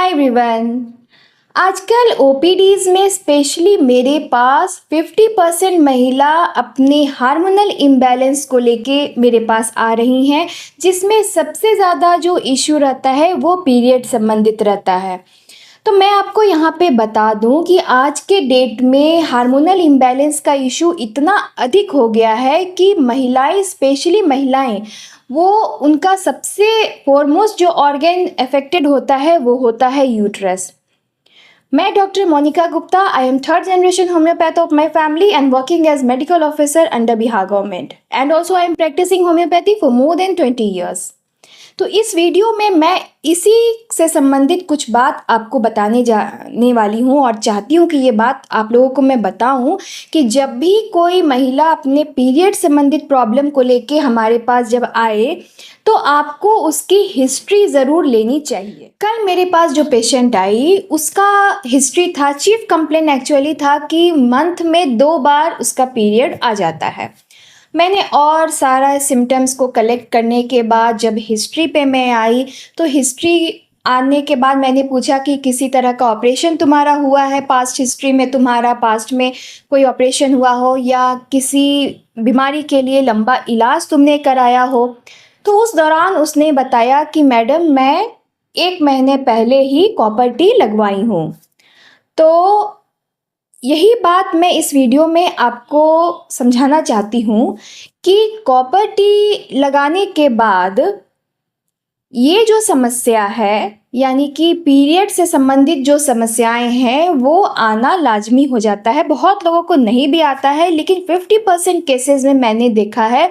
Hi everyone. आजकल OPTs में specially मेरे पास 50% महिला अपने हार्मोनल इम्बैलेंस को लेके मेरे पास आ रही हैं, जिसमें सबसे ज़्यादा जो इशू रहता है वो पीरियड संबंधित रहता है। तो मैं आपको यहाँ पे बता दूँ कि आज के डेट में हार्मोनल इम्बैलेंस का इशू इतना अधिक हो गया है कि महिलाएं, स्पेशली महिलाएं, वो उनका सबसे फॉरमोस्ट जो ऑर्गन अफेक्टेड होता है वो होता है यूट्रस। मैं doctor Monica Gupta, I am third generation homeopath of my family and working as medical officer under Bihar government, and also I am practising homeopathy for more than 20 years. तो इस video में मैं इसी से संबंधित कुछ बात आपको बताने जाने वाली हूँ और चाहती हूँ कि ये बात आप लोगों को मैं बताऊँ कि जब भी कोई महिला अपने पीरियड संबंधित प्रॉब्लम को लेके हमारे पास जब आए तो आपको उसकी हिस्ट्री ज़रूर लेनी चाहिए। कल मेरे पास जो पेशेंट आई उसका हिस्ट्री था, चीफ कंप्लेंट एक्चुअली था कि मंथ में 2 बार उसका पीरियड आ जाता है। मैंने और सारा सिम्टम्स को कलेक्ट करने के बाद जब हिस्ट्री पे मैं आई तो हिस्ट्री आने के बाद मैंने पूछा कि किसी तरह का ऑपरेशन तुम्हारा हुआ है पास्ट हिस्ट्री में, तुम्हारा पास्ट में कोई ऑपरेशन हुआ हो या किसी बीमारी के लिए लंबा इलाज तुमने कराया हो। तो उस दौरान उसने बताया कि मैडम मैं 1 महीने पहले ही कॉपर टी लगवाई हूँ। तो यही बात मैं इस वीडियो में आपको समझाना चाहती हूँ कि कॉपर टी लगाने के बाद ये जो समस्या है, यानी कि पीरियड से संबंधित जो समस्याएं हैं वो आना लाजमी हो जाता है। बहुत लोगों को नहीं भी आता है, लेकिन 50% केसेस में मैंने देखा है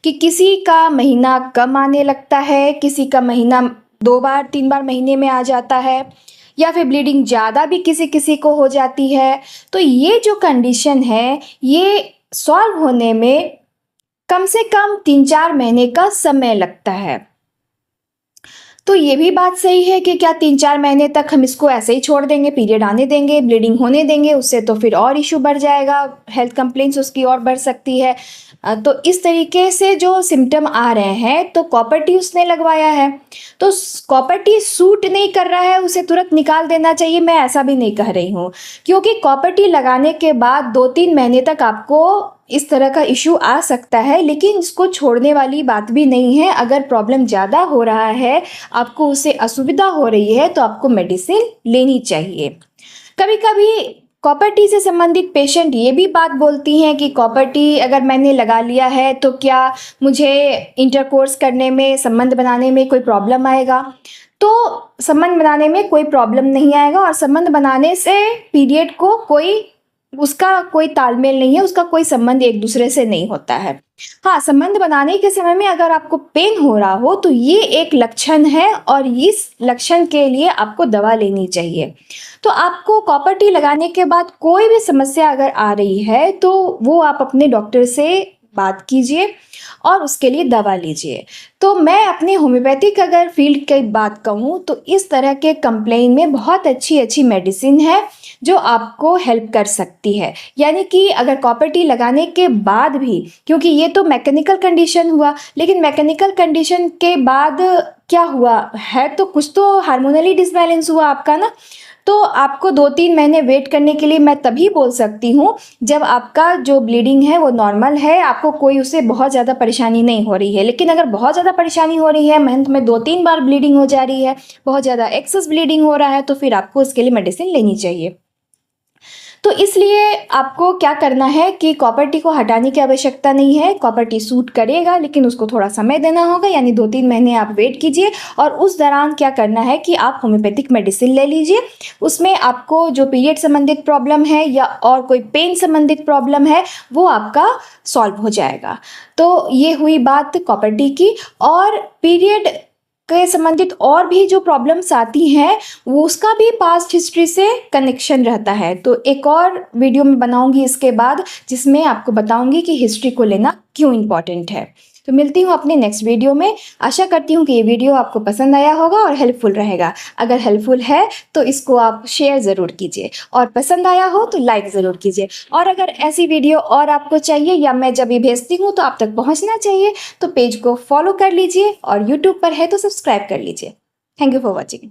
कि किसी का महीना कम आने लगता है, किसी का महीना 2 बार 3 बार महीने में आ जाता है, या फिर ब्लीडिंग ज़्यादा भी किसी किसी को हो जाती है। तो ये जो कंडीशन है ये सॉल्व होने में कम से कम 3-4 महीने का समय लगता है। तो ये भी बात सही है कि क्या 3-4 महीने तक हम इसको ऐसे ही छोड़ देंगे, पीरियड आने देंगे, ब्लीडिंग होने देंगे? उससे तो फिर और इशू बढ़ जाएगा, हेल्थ कंप्लेंट्स उसकी और बढ़ सकती है। तो इस तरीके से जो सिम्टम आ रहे हैं, तो कॉपर टी उसने लगवाया है तो कॉपर टी सूट नहीं कर रहा है, उसे तुरंत निकाल देना चाहिए, मैं ऐसा भी नहीं कह रही हूँ। क्योंकि कॉपर टी लगाने के बाद 2-3 महीने तक आपको इस तरह का इशू आ सकता है, लेकिन इसको छोड़ने वाली बात भी नहीं है। अगर प्रॉब्लम ज़्यादा हो रहा है, आपको उससे असुविधा हो रही है, तो आपको मेडिसिन लेनी चाहिए। कभी कभी कॉपर टी से संबंधित पेशेंट ये भी बात बोलती हैं कि कॉपर टी अगर मैंने लगा लिया है तो क्या मुझे इंटरकोर्स करने में, संबंध बनाने में कोई प्रॉब्लम आएगा? तो संबंध बनाने में कोई प्रॉब्लम नहीं आएगा, और संबंध बनाने से पीरियड को उसका कोई तालमेल नहीं है, उसका कोई संबंध एक दूसरे से नहीं होता है। हाँ, संबंध बनाने के समय में अगर आपको पेन हो रहा हो तो ये एक लक्षण है, और इस लक्षण के लिए आपको दवा लेनी चाहिए। तो आपको कॉपर टी लगाने के बाद कोई भी समस्या अगर आ रही है तो वो आप अपने डॉक्टर से बात कीजिए और उसके लिए दवा लीजिए। तो मैं अपने होम्योपैथिक अगर फील्ड की बात कहूँ तो इस तरह के कंप्लेन में बहुत अच्छी अच्छी मेडिसिन है जो आपको हेल्प कर सकती है। यानी कि अगर कॉपर टी लगाने के बाद भी, क्योंकि ये तो मैकेनिकल कंडीशन हुआ, लेकिन मैकेनिकल कंडीशन के बाद क्या हुआ है, तो कुछ तो हार्मोनली डिसबैलेंस हुआ आपका ना। तो आपको 2-3 महीने वेट करने के लिए मैं तभी बोल सकती हूँ जब आपका जो ब्लीडिंग है वो नॉर्मल है, आपको कोई उससे बहुत ज़्यादा परेशानी नहीं हो रही है। लेकिन अगर बहुत ज़्यादा परेशानी हो रही है, मंथ में 2-3 बार ब्लीडिंग हो जा रही है, बहुत ज़्यादा एक्सेस ब्लीडिंग हो रहा है, तो फिर आपको उसके लिए मेडिसिन लेनी चाहिए। तो इसलिए आपको क्या करना है कि कॉपर टी को हटाने की आवश्यकता नहीं है। कॉपर टी सूट करेगा, लेकिन उसको थोड़ा समय देना होगा, यानी 2-3 महीने आप वेट कीजिए, और उस दौरान क्या करना है कि आप होम्योपैथिक मेडिसिन ले लीजिए। उसमें आपको जो पीरियड संबंधित प्रॉब्लम है या और कोई पेन संबंधित प्रॉब्लम है वो आपका सॉल्व हो जाएगा। तो ये हुई बात कॉपर टी की। और पीरियड के संबंधित और भी जो प्रॉब्लम्स आती हैं वो उसका भी पास्ट हिस्ट्री से कनेक्शन रहता है। तो एक और वीडियो में बनाऊंगी इसके बाद, जिसमें आपको बताऊंगी कि हिस्ट्री को लेना क्यों इम्पॉर्टेंट है। तो मिलती हूँ अपने नेक्स्ट वीडियो में। आशा करती हूँ कि ये वीडियो आपको पसंद आया होगा और हेल्पफुल रहेगा। अगर हेल्पफुल है तो इसको आप शेयर ज़रूर कीजिए, और पसंद आया हो तो लाइक ज़रूर कीजिए। और अगर ऐसी वीडियो और आपको चाहिए या मैं जब ये भेजती हूँ तो आप तक पहुँचना चाहिए, तो पेज को फॉलो कर लीजिए, और यूट्यूब पर है तो सब्सक्राइब कर लीजिए। Thank you for watching.